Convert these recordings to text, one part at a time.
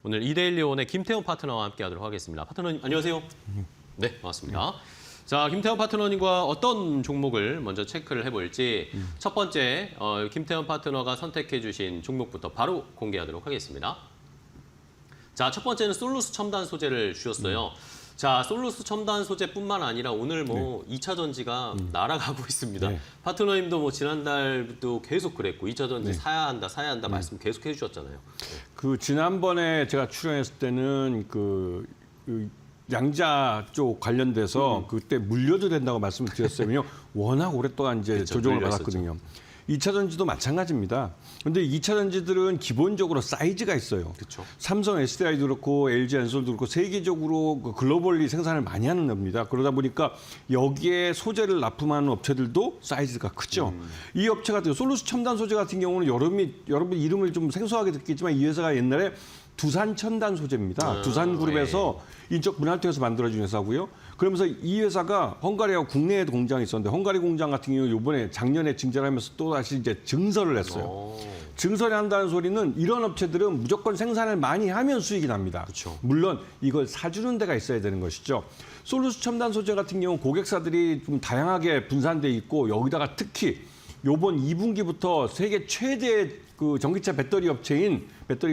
오늘 이데일리온의 김태형 파트너와 함께하도록 하겠습니다. 파트너님 안녕하세요. 네, 반갑습니다. 자, 김태형 파트너님과 어떤 종목을 먼저 체크를 해볼지 첫 번째 김태형 파트너가 선택해주신 종목부터 바로 공개하도록 하겠습니다. 자, 첫 번째는 솔루스 첨단 소재를 주셨어요. 자, 솔루스 첨단 소재뿐만 아니라 오늘 뭐 2차 전지가 날아가고 있습니다. 네. 파트너님도 뭐 지난달도 계속 그랬고 2차 전지 사야 한다 말씀 계속 해주셨잖아요. 그 지난번에 제가 출연했을 때는 그 양자 쪽 관련돼서 그때 물려도 된다고 말씀을 드렸어요. 워낙 오랫동안 이제 그렇죠, 조정을 물려 받았거든요. 2차 전지도 마찬가지입니다. 그런데 2차 전지들은 기본적으로 사이즈가 있어요. 그렇죠. 삼성 SDI도 그렇고 LG 엔솔도 그렇고 세계적으로 그 글로벌리 생산을 많이 하는 겁니다. 그러다 보니까 여기에 소재를 납품하는 업체들도 사이즈가 크죠. 이 업체 같은 솔루스 첨단 소재 같은 경우는 여러분 이름을 좀 생소하게 듣겠지만 이 회사가 옛날에 두산 첨단 소재입니다. 두산그룹에서 인적 분할을 통해서 만들어진 회사고요. 그러면서 이 회사가 헝가리하고 국내에 공장이 있었는데 헝가리 공장 같은 경우 이번에 작년에 증설을 하면서 또 다시 이제 증설을 했어요. 증설을 한다는 소리는 이런 업체들은 무조건 생산을 많이 하면 수익이 납니다. 그쵸. 물론 이걸 사주는 데가 있어야 되는 것이죠. 솔루스 첨단 소재 같은 경우 고객사들이 좀 다양하게 분산돼 있고 여기다가 특히 요번 2분기부터 세계 최대 그 전기차 배터리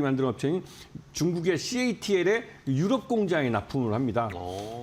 만드는 업체인 중국의 CATL의 유럽 공장에 납품을 합니다.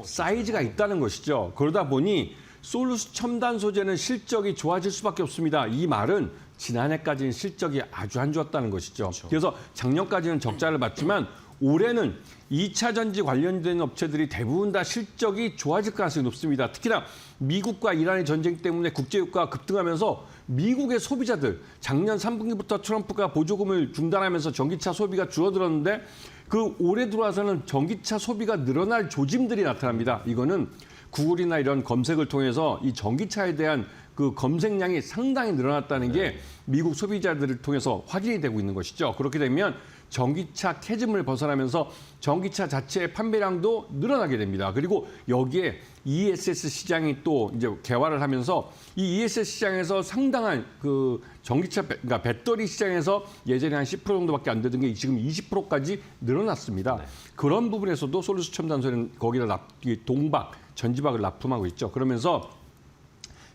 사이즈가 있다는 것이죠. 그러다 보니 솔루스 첨단 소재는 실적이 좋아질 수밖에 없습니다. 이 말은 지난해까지는 실적이 아주 안 좋았다는 것이죠. 그렇죠. 그래서 작년까지는 적자를 봤지만 올해는 2차 전지 관련된 업체들이 대부분 다 실적이 좋아질 가능성이 높습니다. 특히나 미국과 이란의 전쟁 때문에 국제유가가 급등하면서 미국의 소비자들, 작년 3분기부터 트럼프가 보조금을 중단하면서 전기차 소비가 줄어들었는데 그 올해 들어와서는 전기차 소비가 늘어날 조짐들이 나타납니다. 이거는 구글이나 이런 검색을 통해서 이 전기차에 대한 그 검색량이 상당히 늘어났다는 게 미국 소비자들을 통해서 확인이 되고 있는 것이죠. 그렇게 되면 전기차 캐즘을 벗어나면서 전기차 자체의 판매량도 늘어나게 됩니다. 그리고 여기에 ESS 시장이 또 이제 개화를 하면서 이 ESS 시장에서 상당한 그 전기차 그러니까 배터리 시장에서 예전에 한 10% 정도밖에 안 되던 게 지금 20%까지 늘어났습니다. 그런 부분에서도 솔루스 첨단소는 거기다 동박, 전지박을 납품하고 있죠. 그러면서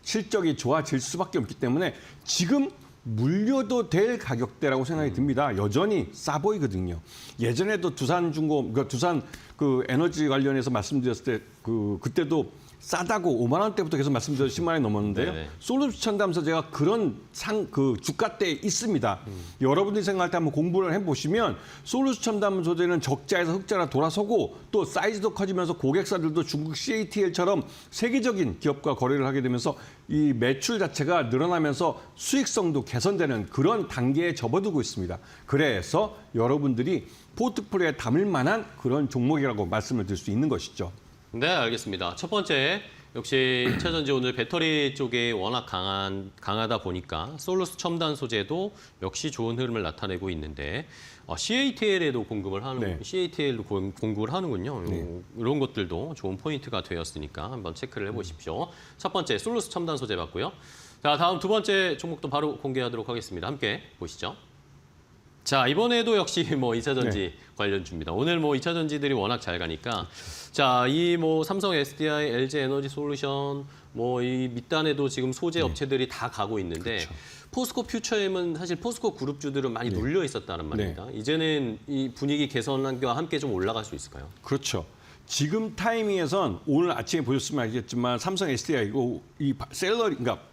실적이 좋아질 수밖에 없기 때문에 지금 물려도 될 가격대라고 생각이 듭니다. 여전히 싸 보이거든요. 예전에도 두산중공, 두산 그 에너지 관련해서 말씀드렸을 때 그때도 싸다고 5만 원대부터 계속 말씀드려서 10만 원이 넘었는데요. 네네. 솔루스 첨단 소재가 그런 주가대에 있습니다. 여러분들이 생각할 때 한번 공부를 해보시면 솔루스 첨단 소재는 적자에서 흑자로 돌아서고 또 사이즈도 커지면서 고객사들도 중국 CATL처럼 세계적인 기업과 거래를 하게 되면서 이 매출 자체가 늘어나면서 수익성도 개선되는 그런 단계에 접어들고 있습니다. 그래서 여러분들이 포트폴리오에 담을 만한 그런 종목이라고 말씀을 드릴 수 있는 것이죠. 네, 알겠습니다. 첫 번째, 역시 2차 전지 오늘 배터리 쪽에 워낙 강하다 보니까 솔루스 첨단 소재도 역시 좋은 흐름을 나타내고 있는데 CATL에도 공급을 하는 CATL도 공급을 하는군요. 이런 것들도 좋은 포인트가 되었으니까 한번 체크를 해보십시오. 첫 번째, 솔루스 첨단 소재 봤고요. 자, 다음 두 번째 종목도 바로 공개하도록 하겠습니다. 함께 보시죠. 자, 이번에도 역시 뭐 2차 전지 관련주입니다. 오늘 뭐 2차 전지들이 워낙 잘 가니까 자, 이 뭐 삼성 SDI, LG 에너지 솔루션 뭐 이 밑단에도 지금 소재 업체들이 다 가고 있는데 포스코 퓨처엠은 사실 포스코 그룹주들은 많이 눌려 있었다는 말입니다. 이제는 이 분위기 개선과 함께 좀 올라갈 수 있을까요? 그렇죠. 지금 타이밍에선 오늘 아침에 보셨으면 알겠지만 삼성 SDI고 이 셀러리 그러니까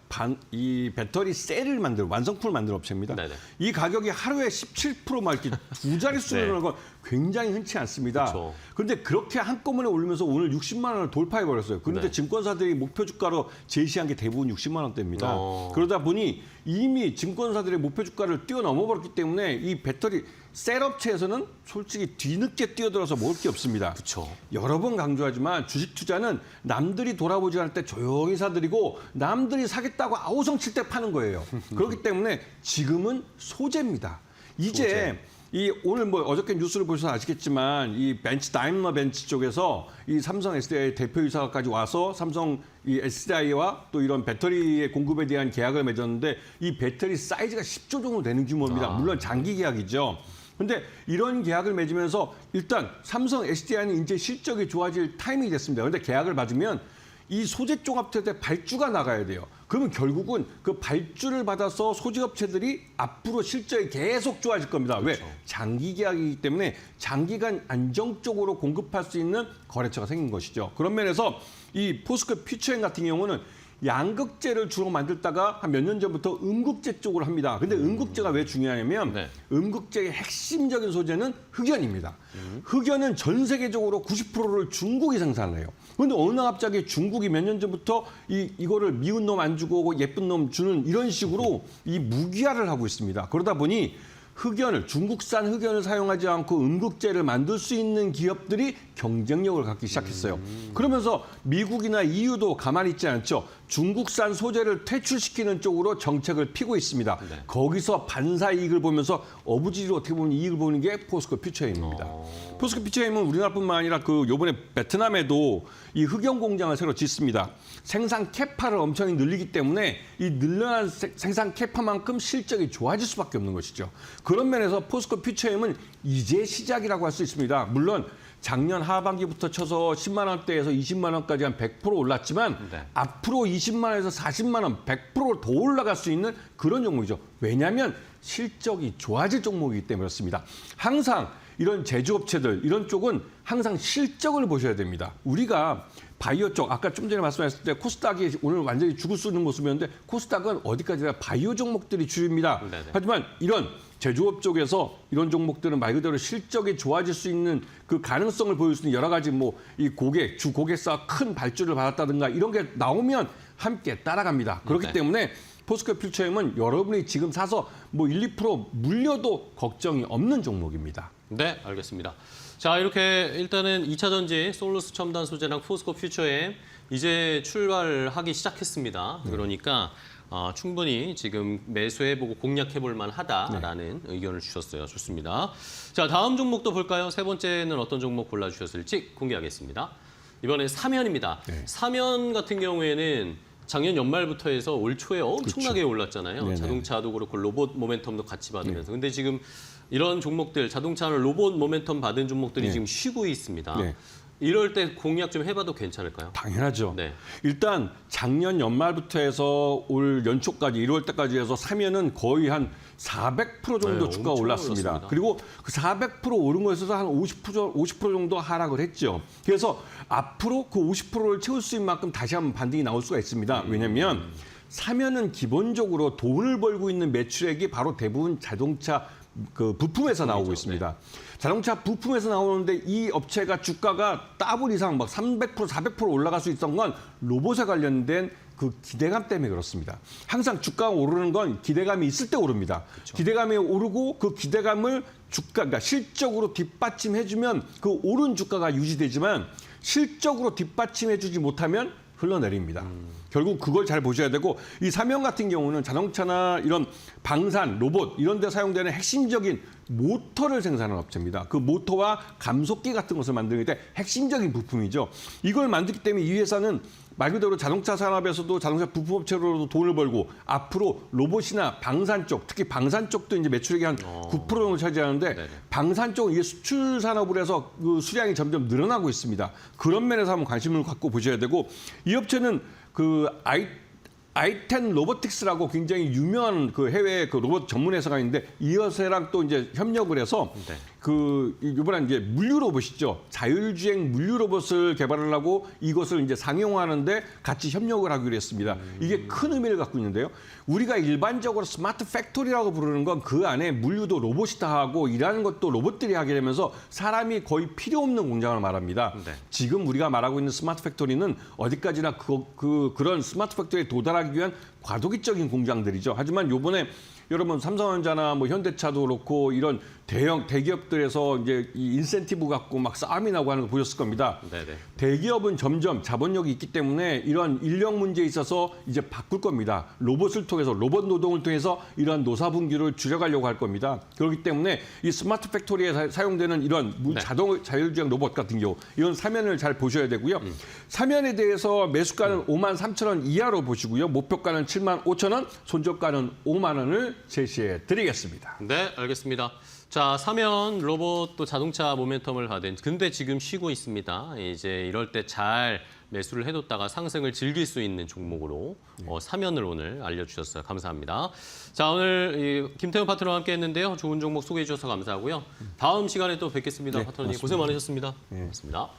이 배터리 셀을 만드는 완성품을 만드는 업체입니다. 네네. 이 가격이 하루에 17%막 이렇게 두 자릿수로 오르는 건 굉장히 흔치 않습니다. 그렇죠. 그런데 그렇게 한꺼번에 올리면서 오늘 60만 원을 돌파해 버렸어요. 그런데 증권사들이 목표 주가로 제시한 게 대부분 60만 원대입니다. 그러다 보니 이미 증권사들의 목표 주가를 뛰어넘어 버렸기 때문에 이 배터리 셀 업체에서는 솔직히 뒤늦게 뛰어들어서 먹을 게 없습니다. 그렇죠. 여러 번 강조하지만 주식 투자는 남들이 돌아보지 않을 때 조용히 사들이고 남들이 사겠다고 아우성 칠 때 파는 거예요. 그렇기 때문에 지금은 소재입니다. 이제 이 오늘 뭐 어저께 뉴스를 보셔서 아시겠지만 이 다임러 벤츠 쪽에서 이 삼성 SDI 대표이사까지 와서 삼성 이 SDI와 또 이런 배터리의 공급에 대한 계약을 맺었는데 이 배터리 사이즈가 10조 정도 되는 규모입니다. 물론 장기 계약이죠. 근데 이런 계약을 맺으면서 일단 삼성 SDI는 이제 실적이 좋아질 타이밍이 됐습니다. 그런데 계약을 받으면 이 소재 쪽 업체들 발주가 나가야 돼요. 그러면 결국은 그 발주를 받아서 소재 업체들이 앞으로 실적이 계속 좋아질 겁니다. 그렇죠. 왜? 장기 계약이기 때문에 장기간 안정적으로 공급할 수 있는 거래처가 생긴 것이죠. 그런 면에서 이 포스코 퓨처엠 같은 경우는 양극재를 주로 만들다가 한 몇 년 전부터 음극재 쪽으로 합니다. 근데 음극재가 왜 중요하냐면 네. 음극재의 핵심적인 소재는 흑연입니다. 흑연은 전 세계적으로 90%를 중국이 생산해요. 그런데 어느 날 갑자기 중국이 몇 년 전부터 이거를 미운 놈 안 주고 예쁜 놈 주는 이런 식으로 이 무기화를 하고 있습니다. 그러다 보니 중국산 흑연을 사용하지 않고 음극재를 만들 수 있는 기업들이 경쟁력을 갖기 시작했어요. 그러면서 미국이나 EU도 가만히 있지 않죠. 중국산 소재를 퇴출시키는 쪽으로 정책을 피고 있습니다. 네. 거기서 반사 이익을 보면서 어부지리로 어떻게 보면 이익을 보는 게 포스코 퓨처엠입니다. 포스코 퓨처엠은 우리나라뿐만 아니라 요번에 베트남에도 이 흑연 공장을 새로 짓습니다. 생산 캐파를 엄청 늘리기 때문에 이 늘어난 생산 캐파만큼 실적이 좋아질 수밖에 없는 것이죠. 그런 면에서 포스코 퓨처엠은 이제 시작이라고 할 수 있습니다. 물론 작년 하반기부터 쳐서 10만 원대에서 20만 원까지 한 100% 올랐지만 네. 앞으로 20만 원에서 40만 원 100% 더 올라갈 수 있는 그런 종목이죠. 왜냐하면 실적이 좋아질 종목이기 때문에 그렇습니다. 항상 이런 제조업체들 이런 쪽은 항상 실적을 보셔야 됩니다. 우리가 바이오 쪽 아까 좀 전에 말씀하셨을 때 코스닥이 오늘 완전히 죽을 수 있는 모습이었는데 코스닥은 어디까지나 바이오 종목들이 주입니다. 네네. 하지만 이런 제조업 쪽에서 이런 종목들은 말 그대로 실적이 좋아질 수 있는 그 가능성을 보일 수 있는 여러 가지 이 주 고객사 큰 발주를 받았다든가 이런 게 나오면 함께 따라갑니다. 그렇기 네. 때문에 포스코 퓨처엠은 여러분이 지금 사서 1, 2% 물려도 걱정이 없는 종목입니다. 네, 알겠습니다. 자, 이렇게 일단은 2차 전지 솔루스 첨단 소재랑 포스코 퓨처엠 이제 출발하기 시작했습니다. 그러니까 충분히 지금 매수해보고 공략해볼 만하다라는 의견을 주셨어요. 좋습니다. 자, 다음 종목도 볼까요? 세 번째는 어떤 종목 골라주셨을지 공개하겠습니다. 이번에 사면입니다. 네. 사면 같은 경우에는 작년 연말부터 해서 올 초에 엄청나게 올랐잖아요. 네네. 자동차도 그렇고 로봇 모멘텀도 같이 받으면서. 근데 지금 이런 종목들, 자동차는 로봇 모멘텀 받은 종목들이 네. 지금 쉬고 있습니다. 네. 이럴 때 공략 좀 해봐도 괜찮을까요? 당연하죠. 네. 일단 작년 연말부터 해서 올 연초까지 1월 때까지 해서 사면은 거의 한 400% 정도 네, 주가가 엄청 올랐습니다. 올랐습니다. 그리고 그 400% 오른 거에 있어서 한 50% 정도 하락을 했죠. 그래서 앞으로 그 50%를 채울 수 있는 만큼 다시 한번 반등이 나올 수가 있습니다. 왜냐하면 사면은 기본적으로 돈을 벌고 있는 매출액이 바로 대부분 자동차 부품에서 나오고 있습니다. 자동차 부품에서 나오는데 이 업체가 주가가 더블 이상 300%, 400% 올라갈 수 있던 건 로봇에 관련된 그 기대감 때문에 그렇습니다. 항상 주가가 오르는 건 기대감이 있을 때 오릅니다. 그렇죠. 기대감이 오르고 그 기대감을 그러니까 실적으로 뒷받침해주면 그 오른 주가가 유지되지만 실적으로 뒷받침해주지 못하면 흘러내립니다. 결국 그걸 잘 보셔야 되고 이 사면 같은 경우는 자동차나 이런 방산, 로봇 이런 데 사용되는 핵심적인 모터를 생산하는 업체입니다. 그 모터와 감속기 같은 것을 만드는데 핵심적인 부품이죠. 이걸 만들기 때문에 이 회사는 말 그대로 자동차 산업에서도 자동차 부품업체로도 돈을 벌고 앞으로 로봇이나 방산 쪽, 특히 방산 쪽도 이제 매출액이 한 9% 정도 차지하는데 네네. 방산 쪽은 이게 수출 산업을 해서 그 수량이 점점 늘어나고 있습니다. 그런 면에서 한번 관심을 갖고 보셔야 되고 이 업체는 i10 로보틱스라고 굉장히 유명한 그 해외 그 로봇 전문 회사가 있는데 이 회사랑 또 이제 협력을 해서 네. 이번에 이제 물류 로봇이죠. 자율주행 물류 로봇을 개발하려고 이것을 이제 상용화하는데 같이 협력을 하기로 했습니다. 이게 큰 의미를 갖고 있는데요. 우리가 일반적으로 스마트 팩토리라고 부르는 건 그 안에 물류도 로봇이 다 하고 일하는 것도 로봇들이 하게 되면서 사람이 거의 필요 없는 공장을 말합니다. 네. 지금 우리가 말하고 있는 스마트 팩토리는 어디까지나 그런 스마트 팩토리에 도달하기 위한 과도기적인 공장들이죠. 하지만 요번에 여러분 삼성전자나 현대차도 그렇고 이런 대기업들에서 이제 이 인센티브 갖고 막 싸움이 나고 하는 거 보셨을 겁니다. 네네. 대기업은 점점 자본력이 있기 때문에 이런 인력 문제에 있어서 이제 바꿀 겁니다. 로봇을 통해서 로봇 노동을 통해서 이런 노사 분규를 줄여가려고 할 겁니다. 그렇기 때문에 이 스마트 팩토리에 사용되는 이런 네. 자율주행 로봇 같은 경우 이런 사면을 잘 보셔야 되고요. 사면에 대해서 매수가는 53,000원 이하로 보시고요. 목표가는 75,000원, 손절가는 5만 원을 제시해 드리겠습니다. 네, 알겠습니다. 자, 사면 로봇 또 자동차 모멘텀을 받은 근데 지금 쉬고 있습니다. 이제 이럴 때 잘 매수를 해뒀다가 상승을 즐길 수 있는 종목으로 사면을 오늘 알려주셨어요. 감사합니다. 자, 오늘 김태훈 파트너와 함께 했는데요. 좋은 종목 소개해 주셔서 감사하고요. 다음 시간에 또 뵙겠습니다. 네, 파트너님 고맙습니다. 고생 많으셨습니다. 고맙습니다.